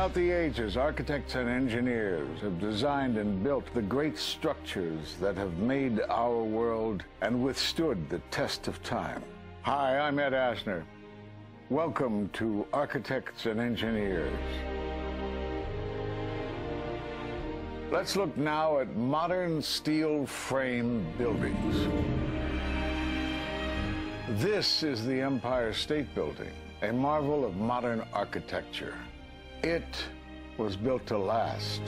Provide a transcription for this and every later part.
Throughout the ages, architects and engineers have designed and built the great structures that have made our world and withstood the test of time. Hi, I'm Ed Asner. Welcome to Architects and Engineers. Let's look now at modern steel frame buildings. This is the Empire State Building, a marvel of modern architecture. It was built to last.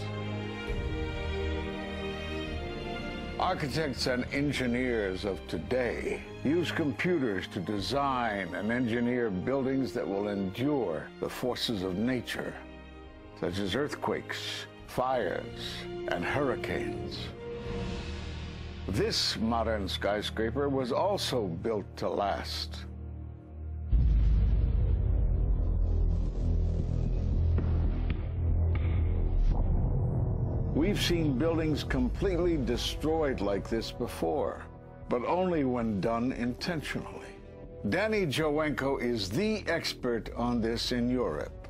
Architects and engineers of today use computers to design and engineer buildings that will endure the forces of nature, such as earthquakes, fires, and hurricanes. This modern skyscraper was also built to last. We've seen buildings completely destroyed like this before, but only when done intentionally. Danny Jowenko is the expert on this in Europe.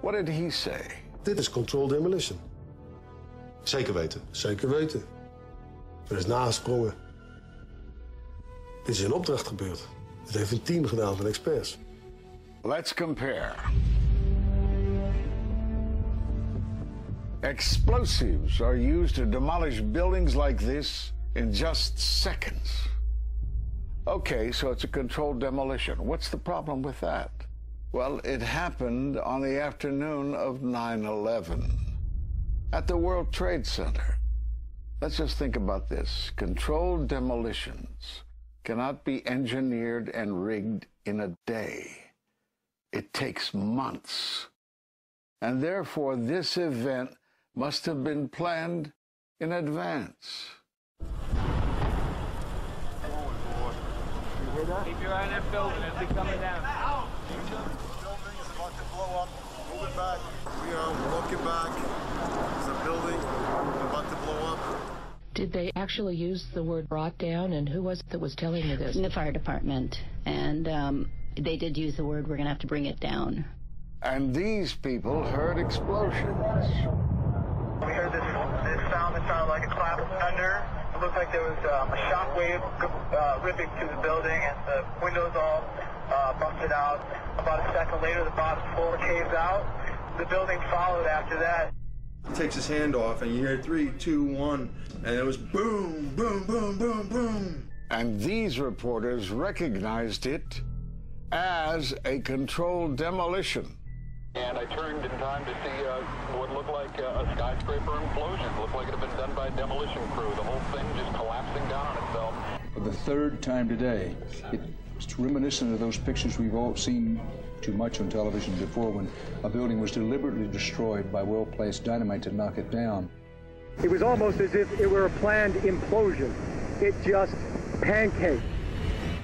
What did he say? Dit is controlled demolition. Zeker weten. Zeker weten. Er is nagesprongen. Dit is in opdracht gebeurd. Het heeft een team gedaan van experts. Let's compare. Explosives are used to demolish buildings like this in just seconds. Okay, so it's a controlled demolition. What's the problem with that? Well, it happened on the afternoon of 9/11 at the World Trade Center. Let's just think about this. Controlled demolitions cannot be engineered and rigged in a day. It takes months. And therefore, this event must have been planned in advance. Keep your eye on that building as they're coming down. The building is about to blow up. Moving back. We are walking back. There's a building about to blow up. Did they actually use the word brought down, and who was it that was telling you this? In the fire department, and they did use the word, we're going to have to bring it down. And these people heard explosions. We heard this sound that sounded like a clap of thunder. It looked like there was a shock wave ripping through the building, and the windows all busted out. About a second later, the bottom floor caves out. The building followed after that. He takes his hand off, and you hear 3, 2, 1, and it was boom, boom, boom, boom, boom. And these reporters recognized it as a controlled demolition. And I turned in time to see what looked like a skyscraper implosion. It looked like it had been done by a demolition crew. The whole thing just collapsing down on itself. For the third time today, it's reminiscent of those pictures we've all seen too much on television before, when a building was deliberately destroyed by well-placed dynamite to knock it down. It was almost as if it were a planned implosion. It just pancaked.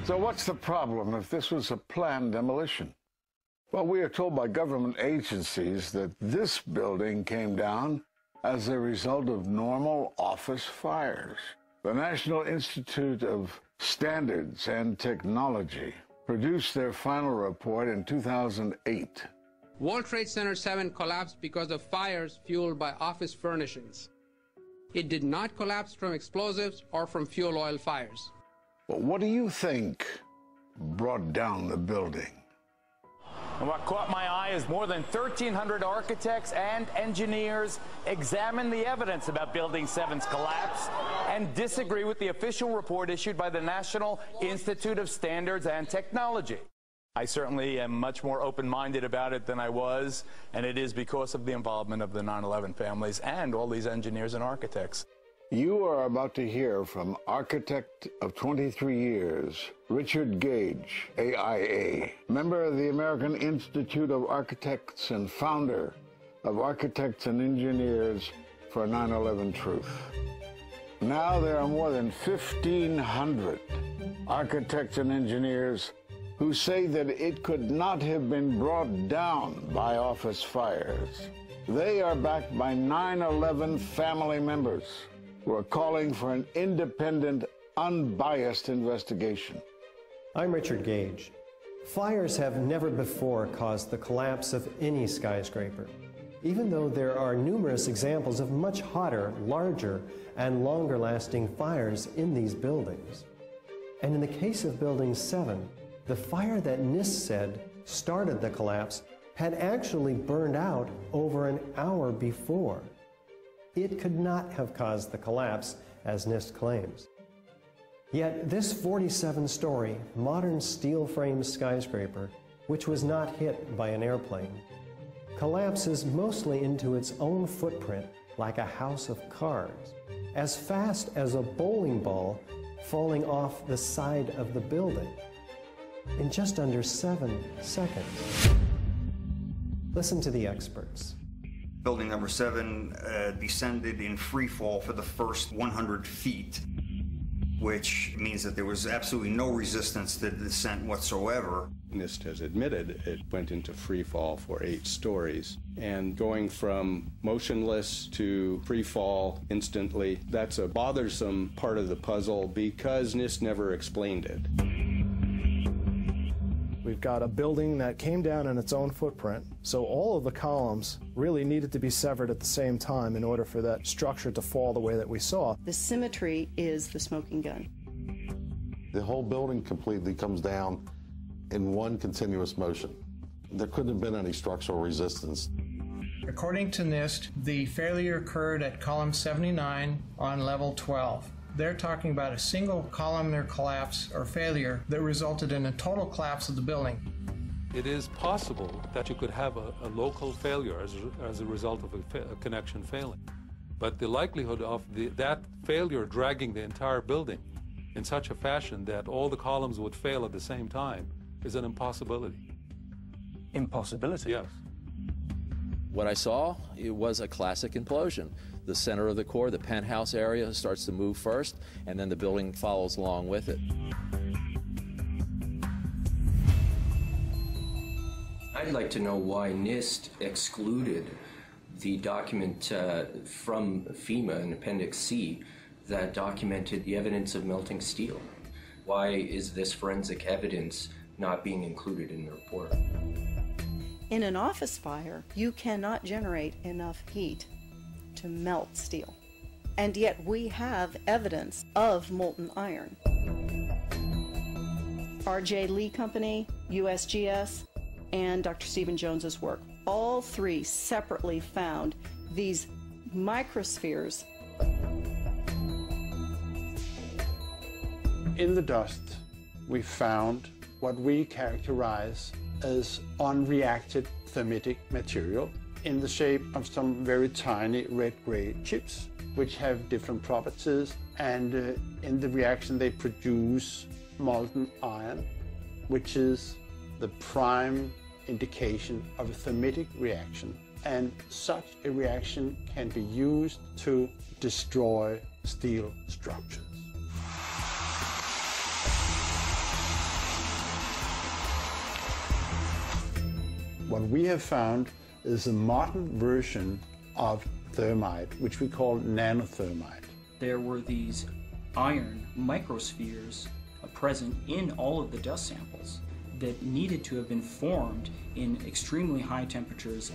So what's the problem if this was a planned demolition? Well, we are told by government agencies that this building came down as a result of normal office fires. The National Institute of Standards and Technology produced their final report in 2008. World Trade Center 7 collapsed because of fires fueled by office furnishings. It did not collapse from explosives or from fuel oil fires. But what do you think brought down the building? And what caught my eye is more than 1,300 architects and engineers examine the evidence about Building 7's collapse and disagree with the official report issued by the National Institute of Standards and Technology. I certainly am much more open-minded about it than I was, and it is because of the involvement of the 9/11 families and all these engineers and architects. You are about to hear from architect of 23 years, Richard Gage, AIA, member of the American Institute of Architects and founder of Architects and Engineers for 9/11 Truth. Now there are more than 1,500 architects and engineers who say that it could not have been brought down by office fires. They are backed by 9/11 family members who are calling for an independent, unbiased investigation. I'm Richard Gage. Fires have never before caused the collapse of any skyscraper. even though there are numerous examples of much hotter, larger, and longer-lasting fires in these buildings. And in the case of Building 7, the fire that NIST said started the collapse had actually burned out over an hour before. It could not have caused the collapse, as NIST claims. Yet this 47-story, modern steel-framed skyscraper, which was not hit by an airplane, collapses mostly into its own footprint like a house of cards, as fast as a bowling ball falling off the side of the building, in just under 7 seconds. Listen to the experts. Building number 7 descended in free fall for the first 100 feet, which means that there was absolutely no resistance to the descent whatsoever. NIST has admitted it went into free fall for 8 stories. And going from motionless to free fall instantly, that's a bothersome part of the puzzle because NIST never explained it. We've got a building that came down in its own footprint, so all of the columns really needed to be severed at the same time in order for that structure to fall the way that we saw. The symmetry is the smoking gun. The whole building completely comes down in one continuous motion. There couldn't have been any structural resistance. According to NIST, the failure occurred at column 79 on level 12. They're talking about a single columnar collapse or failure that resulted in a total collapse of the building. It is possible that you could have a local failure as a result of a connection failing. But the likelihood of that failure dragging the entire building in such a fashion that all the columns would fail at the same time is an impossibility. Impossibility? Yes. What I saw, it was a classic implosion. The center of the core, the penthouse area, starts to move first, and then the building follows along with it. I'd like to know why NIST excluded the document from FEMA in Appendix C that documented the evidence of melting steel. Why is this forensic evidence not being included in the report? In an office fire, you cannot generate enough heat to melt steel. And yet we have evidence of molten iron. R.J. Lee Company, USGS, and Dr. Stephen Jones's work, all three separately found these microspheres. In the dust, we found what we characterize as unreacted thermitic material in the shape of some very tiny red-gray chips, which have different properties, and in the reaction they produce molten iron, which is the prime indication of a thermitic reaction. And such a reaction can be used to destroy steel structures. What we have found is a modern version of thermite, which we call nanothermite. There were these iron microspheres present in all of the dust samples that needed to have been formed in extremely high temperatures.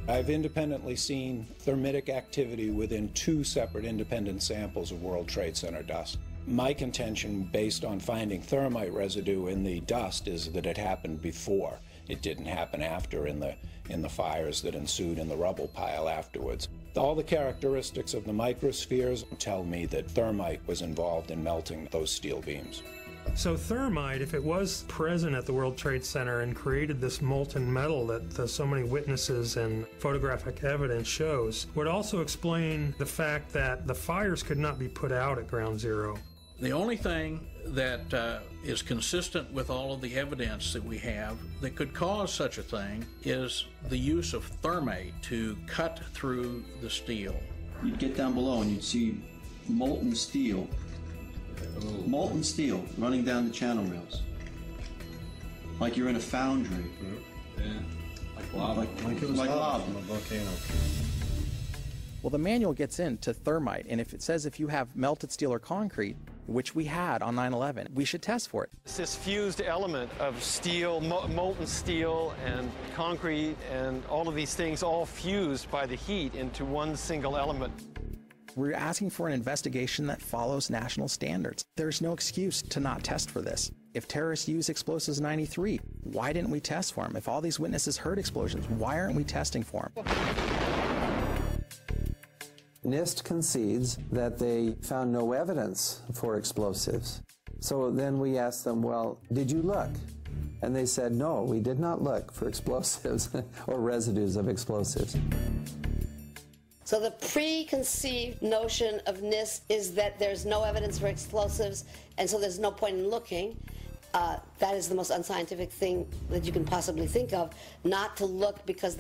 I've independently seen thermitic activity within 2 separate independent samples of World Trade Center dust. My contention, based on finding thermite residue in the dust, is that it happened before. It didn't happen after in the fires that ensued in the rubble pile afterwards. All the characteristics of the microspheres tell me that thermite was involved in melting those steel beams. So thermite, if it was present at the World Trade Center and created this molten metal that so many witnesses and photographic evidence shows, would also explain the fact that the fires could not be put out at Ground Zero. The only thing that is consistent with all of the evidence that we have that could cause such a thing is the use of thermite to cut through the steel. You'd get down below and you'd see molten steel running down the channel rails, like you're in a foundry. Yeah, like lava. Like lava. On a volcano. Well, the manual gets into thermite, and if it says if you have melted steel or concrete, which we had on 9/11. We should test for it. This fused element of steel, molten steel and concrete and all of these things all fused by the heat into one single element. We're asking for an investigation that follows national standards. There's no excuse to not test for this. If terrorists use explosives in '93, why didn't we test for them? If all these witnesses heard explosions, why aren't we testing for them? NIST concedes that they found no evidence for explosives. So then we asked them, well, did you look? And they said, no, we did not look for explosives or residues of explosives. So the preconceived notion of NIST is that there's no evidence for explosives, and so there's no point in looking. That is the most unscientific thing that you can possibly think of, not to look because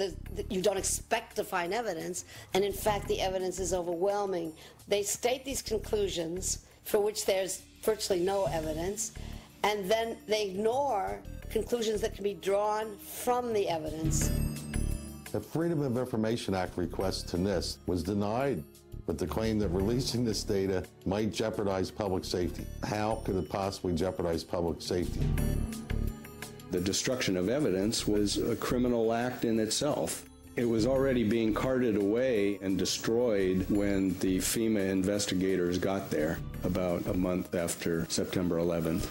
you don't expect to find evidence, and in fact the evidence is overwhelming. They state these conclusions for which there's virtually no evidence, and then they ignore conclusions that can be drawn from the evidence. The Freedom of Information Act request to NIST was denied with the claim that releasing this data might jeopardize public safety. How could it possibly jeopardize public safety? The destruction of evidence was a criminal act in itself. It was already being carted away and destroyed when the FEMA investigators got there about a month after September 11th.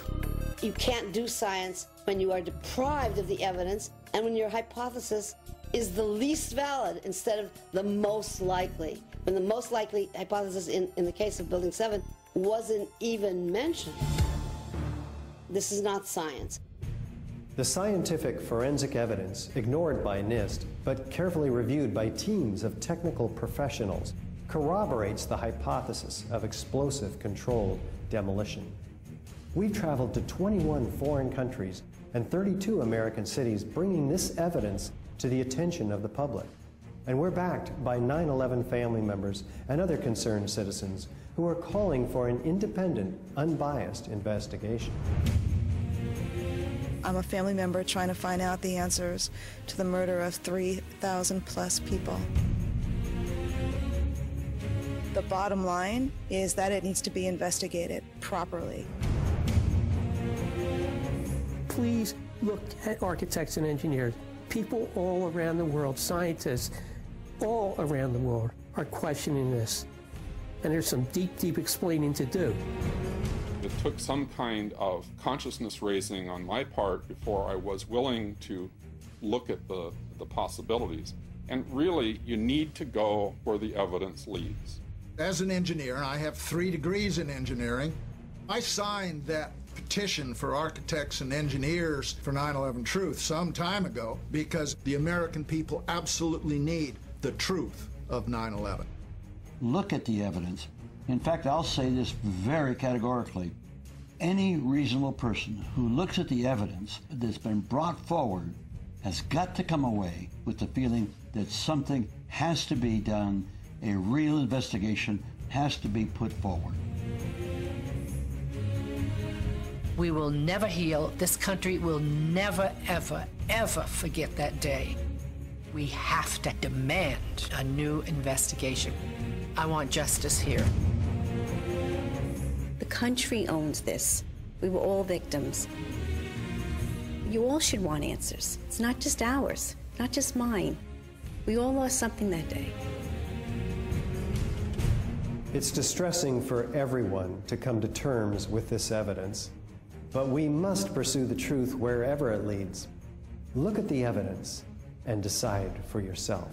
You can't do science when you are deprived of the evidence and when your hypothesis is the least valid instead of the most likely. When the most likely hypothesis in the case of Building 7 wasn't even mentioned. This is not science. The scientific forensic evidence, ignored by NIST, but carefully reviewed by teams of technical professionals, corroborates the hypothesis of explosive-controlled demolition. We've traveled to 21 foreign countries and 32 American cities, bringing this evidence to the attention of the public. And we're backed by 9/11 family members and other concerned citizens who are calling for an independent, unbiased investigation. I'm a family member trying to find out the answers to the murder of 3,000 plus people. The bottom line is that it needs to be investigated properly. Please look at architects and engineers. People all around the world, scientists all around the world are questioning this. And there's some deep, deep explaining to do. It took some kind of consciousness raising on my part before I was willing to look at the possibilities. And really, you need to go where the evidence leads. As an engineer, I have 3 degrees in engineering. I signed that petition for architects and engineers for 9/11 Truth some time ago because the American people absolutely need the truth of 9/11. Look at the evidence. In fact, I'll say this very categorically. Any reasonable person who looks at the evidence that's been brought forward has got to come away with the feeling that something has to be done, a real investigation has to be put forward. We will never heal. This country will never, ever, ever forget that day. We have to demand a new investigation. I want justice here. The country owns this. We were all victims. You all should want answers. It's not just ours, not just mine. We all lost something that day. It's distressing for everyone to come to terms with this evidence, but we must pursue the truth wherever it leads. Look at the evidence and decide for yourself.